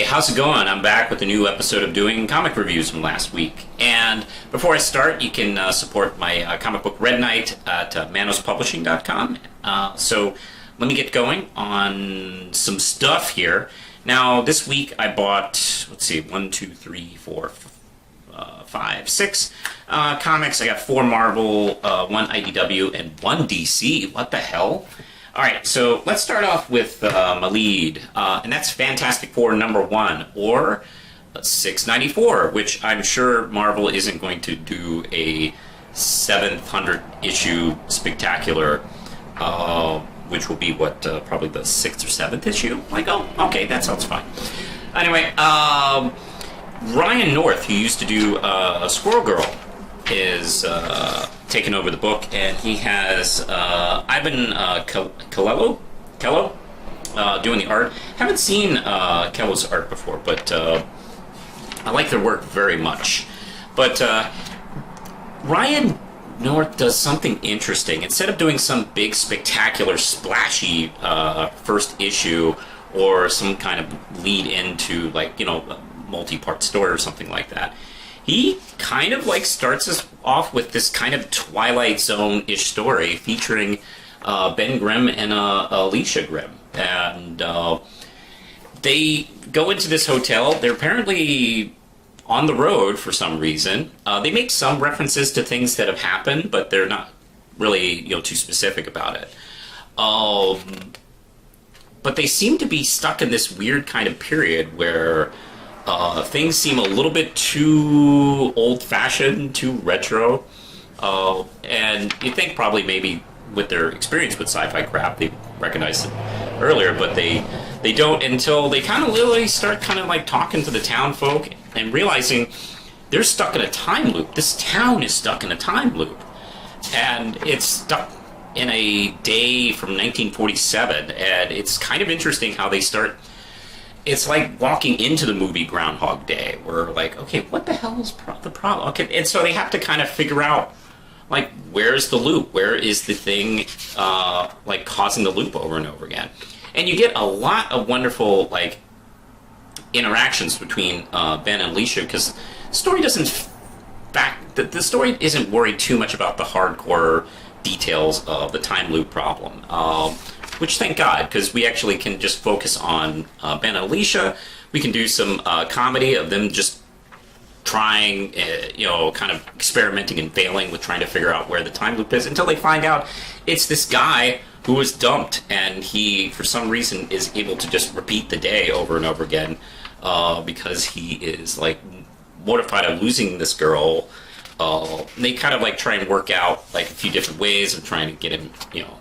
how's it going? I'm back with a new episode of doing comic reviews from last week. And before I start, you can support my comic book Red Knight at manospublishing.com. So let me get going on some stuff here. Now, this week I bought, let's see, 1, 2, 3, 4, 5, 6 comics. I got 4 Marvel, 1 IDW, and 1 DC. What the hell? All right, so let's start off with my lead, and that's Fantastic Four #1, or 694, which I'm sure Marvel isn't going to do a 700 issue spectacular, which will be what, probably the 6th or 7th issue? Like, oh, okay, that sounds fine. Anyway, Ryan North, who used to do Squirrel Girl, is taken over the book, and he has Ivan Kello doing the art. Haven't seen Kello's art before, but I like their work very much. But Ryan North does something interesting. Instead of doing some big, spectacular, splashy first issue or some kind of lead into, like, you know, a multi-part story or something like that, he kind of like starts us off with this kind of Twilight Zone-ish story featuring Ben Grimm and Alicia Grimm. And they go into this hotel. They're apparently on the road for some reason. They make some references to things that have happened, but they're not really, you know, too specific about it. But they seem to be stuck in this weird kind of period where things seem a little bit too old-fashioned, too retro, and you think probably maybe with their experience with sci-fi crap they recognized it earlier, but they don't until they kind of literally start kind of like talking to the town folk and realizing they're stuck in a time loop. This town is stuck in a time loop, and it's stuck in a day from 1947, and it's kind of interesting how they start. It's like walking into the movie Groundhog Day, where like, okay, what the hell is the problem? Okay, and so they have to kind of figure out, like, where's the loop? Where is the thing, like, causing the loop over and over again? And you get a lot of wonderful, like, interactions between Ben and Alicia, because the story doesn't the story isn't worried too much about the hardcore details of the time loop problem. Which, thank God, because we actually can just focus on Ben and Alicia. We can do some comedy of them just trying, you know, kind of experimenting and failing with trying to figure out where the time loop is until they find out it's this guy who was dumped, and he, for some reason, is able to just repeat the day over and over again because he is, like, mortified of losing this girl. They kind of, like, try and work out, like, a few different ways of trying to get him, you know,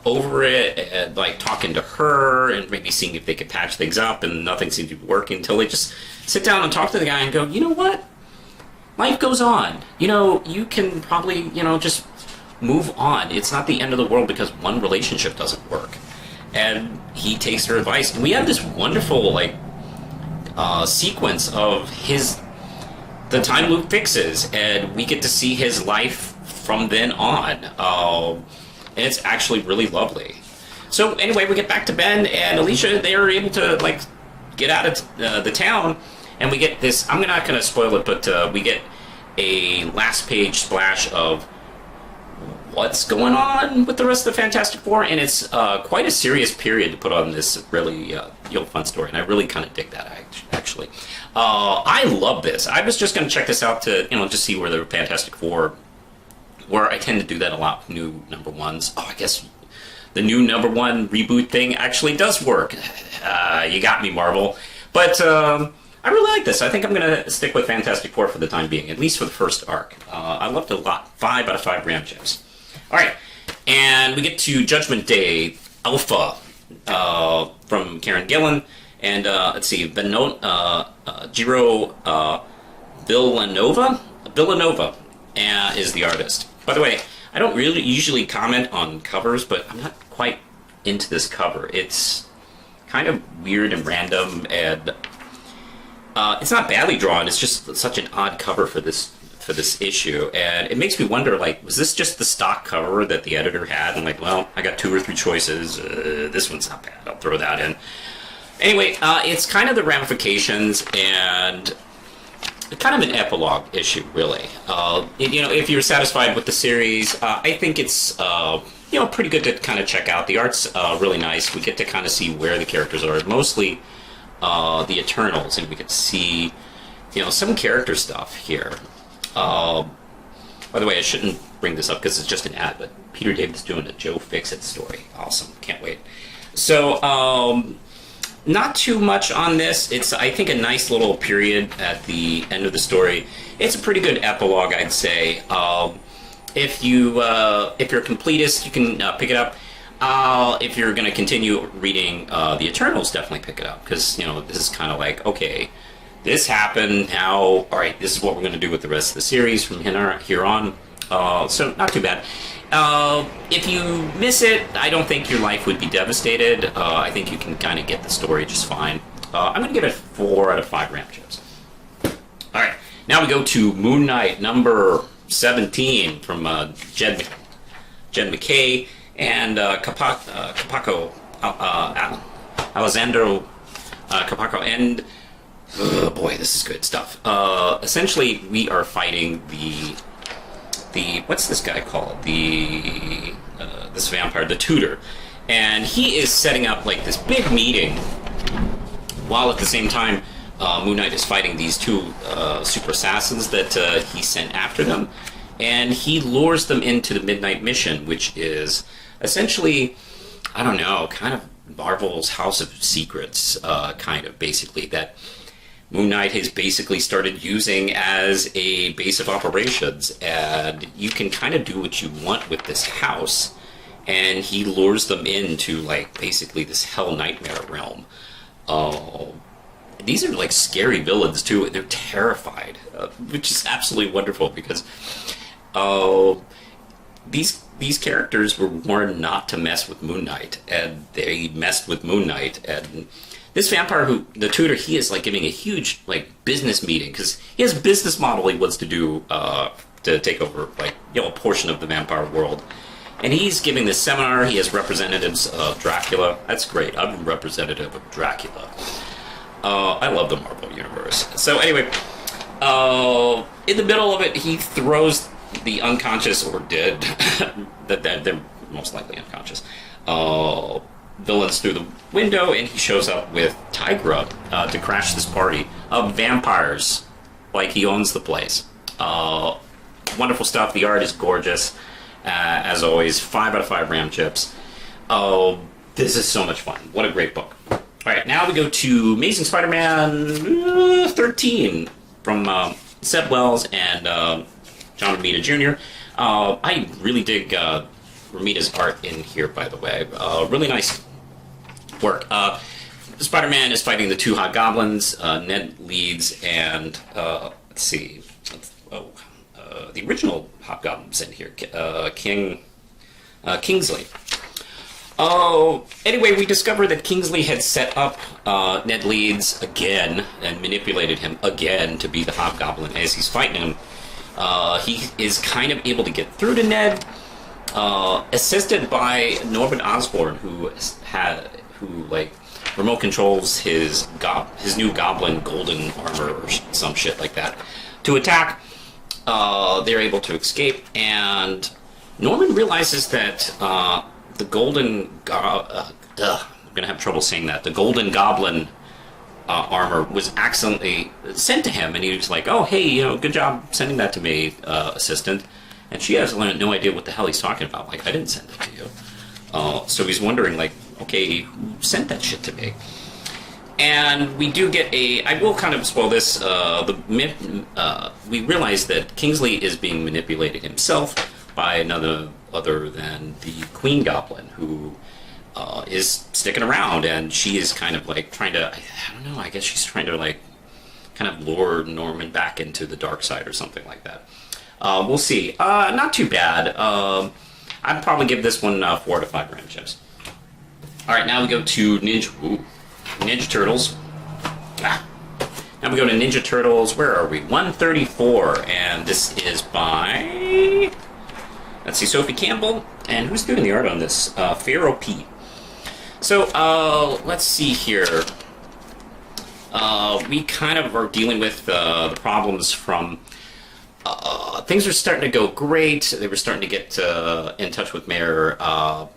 over it, and like talking to her and maybe seeing if they could patch things up, and nothing seems to be working until they just sit down and talk to the guy and go, you know what? Life goes on. You know, you can probably, you know, just move on. It's not the end of the world because one relationship doesn't work. And he takes her advice. And we have this wonderful, like, sequence of the time loop fixes, and we get to see his life from then on. And it's actually really lovely. So anyway, we get back to Ben and Alicia. They are able to, like, get out of the town, and we get this. I'm not going to spoil it, but we get a last page splash of what's going on with the rest of the Fantastic Four, and it's quite a serious period to put on this really you know, fun story, and I really kind of dig that, actually. I love this. I was just going to check this out to, you know, just see where the Fantastic Four, where I tend to do that a lot with new #1s. Oh, I guess the new #1 reboot thing actually does work. You got me, Marvel. But I really like this. I think I'm going to stick with Fantastic Four for the time being, at least for the first arc. I loved it a lot. 5 out of 5 Ram Gems. All right, and we get to Judgment Day Alpha from Karen Gillan. And let's see, Giro Villanova is the artist. By the way, I don't really usually comment on covers, but I'm not quite into this cover. It's kind of weird and random, and it's not badly drawn. It's just such an odd cover for this issue, and it makes me wonder, like, was this just the stock cover that the editor had? And like, well, I got 2 or 3 choices. This one's not bad. I'll throw that in. Anyway, it's kind of the ramifications and kind of an epilogue issue, really. If you're satisfied with the series, I think it's pretty good to kind of check out. The art's really nice. We get to kind of see where the characters are, mostly the Eternals, and we get to see some character stuff here. By the way, I shouldn't bring this up because it's just an ad, but Peter David's doing a Joe Fixit story. Awesome, can't wait. So. Not too much on this. It's, I think, a nice little period at the end of the story. It's a pretty good epilogue, I'd say. If you're a completist, you can pick it up. If you're going to continue reading the Eternals, definitely pick it up, because this is kind of like, okay, this happened. Now, all right, this is what we're going to do with the rest of the series from here on. So not too bad. If you miss it, I don't think your life would be devastated. I think you can kind of get the story just fine. I'm going to give it 4 out of 5 ramp chips. Alright, now we go to Moon Knight number 17 from Jed McKay and Capaco, Alessandro Capaco, and boy, this is good stuff. Essentially, we are fighting the what's this guy called? This vampire, the Tutor, and he is setting up like this big meeting, while at the same time Moon Knight is fighting these 2 super assassins that he sent after them, and he lures them into the Midnight Mission, which is essentially, I don't know, kind of Marvel's House of Secrets, kind of basically that Moon Knight has basically started using as a base of operations, and you can kind of do what you want with this house, and he lures them into, like, basically this hell nightmare realm. These are, like, scary villains, too. They're terrified, which is absolutely wonderful, because these characters were warned not to mess with Moon Knight, and they messed with Moon Knight, and this vampire, the Tutor, he is like giving a huge like business meeting because he has a business model he wants to do to take over a portion of the vampire world, and he's giving this seminar. He has representatives of Dracula. That's great. I'm a representative of Dracula. I love the Marvel universe. So anyway, in the middle of it, he throws the unconscious or dead that they're most likely unconscious villains through the window, and he shows up with Tigra to crash this party of vampires, like he owns the place. Wonderful stuff. The art is gorgeous, as always. 5 out of 5 ram chips. Oh, this is so much fun. What a great book. All right, now we go to Amazing Spider-Man 13 from Seb Wells and John Romita Jr. I really dig Romita's art in here, by the way. Really nice work. Spider-Man is fighting the 2 Hobgoblins. Ned leads, and let's see. The original Hobgoblin's in here. Kingsley. Anyway, we discovered that Kingsley had set up Ned Leeds again and manipulated him again to be the Hobgoblin as he's fighting him. He is kind of able to get through to Ned, assisted by Norman Osborn, who remote controls his new Goblin golden armor or some shit like that to attack. They're able to escape, and Norman realizes that the golden I'm gonna have trouble saying that. The golden goblin armor was accidentally sent to him, and he was like, "Oh, hey, good job sending that to me, assistant." And she has no idea what the hell he's talking about. Like, I didn't send it to you. So he's wondering, like, okay, who sent that shit to me? And we do get I will kind of spoil this. We realize that Kingsley is being manipulated himself by another other than the Queen Goblin, who is sticking around, and she is kind of like trying to, I don't know, I guess she's trying to like kind of lure Norman back into the dark side or something like that. We'll see. Not too bad. I'd probably give this one 4 to 5 ram chips. Alright, now we go to Ninja Turtles. Now we go to Ninja Turtles. Where are we? 134, and this is by, let's see, Sophie Campbell, and who's doing the art on this? Pharaoh Pete. So, let's see here. we kind of are dealing with the problems from things are starting to go great. They were starting to get in touch with the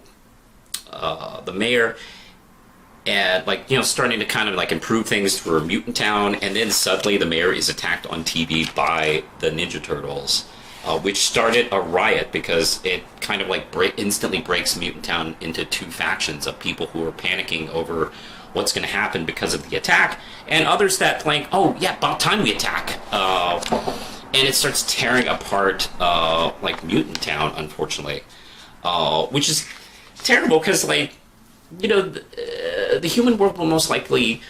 mayor, and like starting to kind of like improve things for Mutant Town, and then suddenly the mayor is attacked on TV by the Ninja Turtles, which started a riot because it kind of like instantly breaks Mutant Town into two factions of people who are panicking over what's going to happen because of the attack, and others that like, oh yeah, about time we attack. And it starts tearing apart like Mutant Town, unfortunately, which is terrible because like the human world will most likely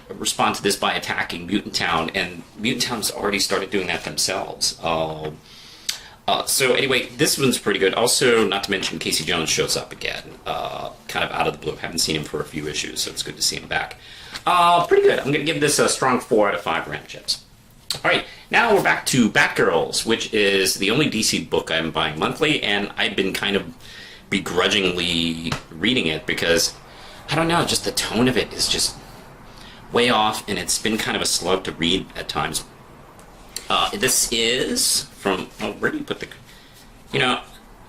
respond to this by attacking Mutant Town, and Mutant Town's already started doing that themselves. So anyway, this one's pretty good. Also, not to mention Casey Jones shows up again, kind of out of the blue. Haven't seen him for a few issues, so it's good to see him back. Pretty good. I'm going to give this a strong 4 out of 5 Ram Chips. All right, now we're back to Batgirls, which is the only DC book I'm buying monthly, and I've been kind of begrudgingly reading it because, I don't know, just the tone of it is just way off, and it's been kind of a slug to read at times. This is from, where do you put the, I'm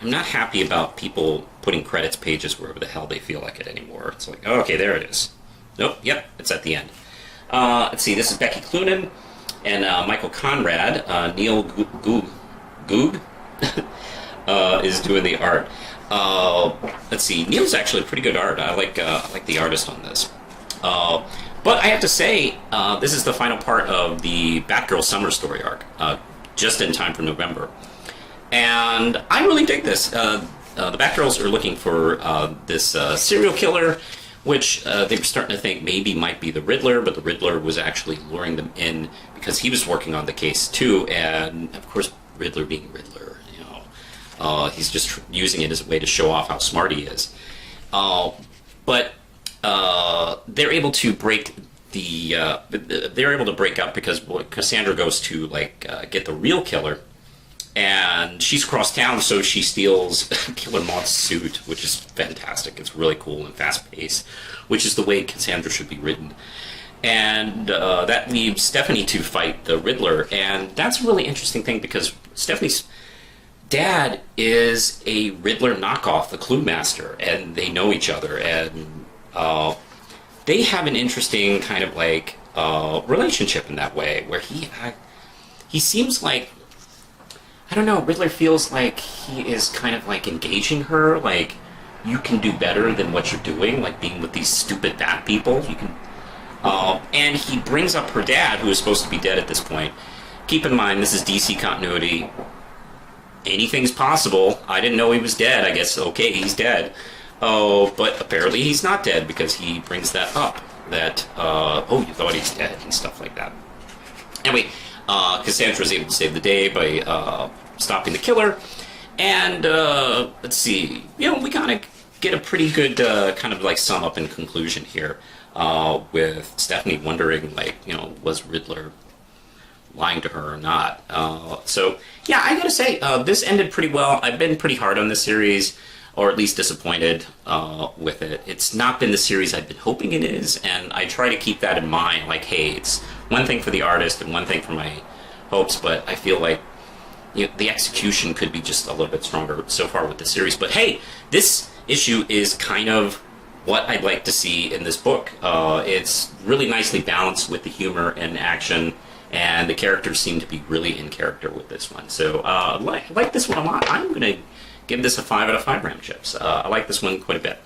not happy about people putting credits pages wherever the hell they feel like it anymore. It's like, oh, okay, there it is. Nope, yep, it's at the end. Let's see, this is Becky Cloonan and Michael Conrad. Neil Goog is doing the art. Let's see, Neil's actually pretty good art. I like the artist on this. But I have to say, this is the final part of the Batgirl Summer Story arc, just in time for November. And I really dig this. The Batgirls are looking for this serial killer, which they were starting to think maybe might be the Riddler, but the Riddler was actually luring them in because he was working on the case too, and of course, Riddler being Riddler, he's just using it as a way to show off how smart he is. But they're able to break they're able to break up because Cassandra goes to get the real killer, and she's across town, so she steals Killer Moth's suit, which is fantastic. It's really cool and fast-paced, which is the way Cassandra should be written. And that leaves Stephanie to fight the Riddler, and that's a really interesting thing because Stephanie's dad is a Riddler knockoff, the Clue Master, and they know each other, and they have an interesting kind of relationship in that way, where he seems like, I don't know, Riddler feels like he is kind of engaging her, like, you can do better than what you're doing, like being with these stupid bat people. You can, and he brings up her dad, who is supposed to be dead at this point. Keep in mind, this is DC continuity. Anything's possible. I didn't know he was dead. I guess, okay, he's dead. Oh, but apparently he's not dead because he brings that up. That, you thought he's dead and stuff like that. Anyway, Cassandra's able to save the day by stopping the killer. And, let's see, we kind of get a pretty good sum up and conclusion here with Stephanie wondering, was Riddler lying to her or not? So, yeah, I gotta say, this ended pretty well. I've been pretty hard on this series, or at least disappointed with it. It's not been the series I've been hoping it is, and I try to keep that in mind, like, hey, it's one thing for the artist and one thing for my hopes, but I feel like the execution could be just a little bit stronger so far with the series. But hey, this issue is kind of what I'd like to see in this book. It's really nicely balanced with the humor and action, and the characters seem to be really in character with this one. So I like this one a lot. I'm going to give this a 5 out of 5 Ram Chips. I like this one quite a bit.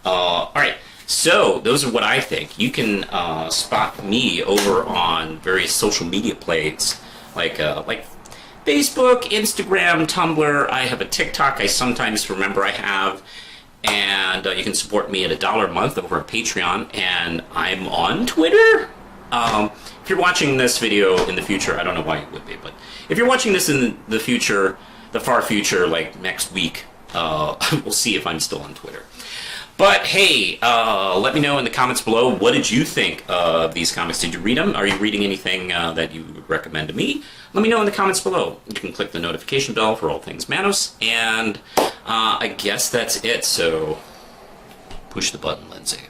All right, so those are what I think. You can spot me over on various social media plays, like Facebook, Instagram, Tumblr. I have a TikTok I sometimes remember I have. And you can support me at $1 a month over at Patreon. And I'm on Twitter. If you're watching this video in the future, I don't know why you would be, but if you're watching this in the future, the far future, like next week, we'll see if I'm still on Twitter. But hey, let me know in the comments below, what did you think of these comics? Did you read them? Are you reading anything that you would recommend to me? Let me know in the comments below. You can click the notification bell for all things Manos, and I guess that's it, so push the button, Lindsay.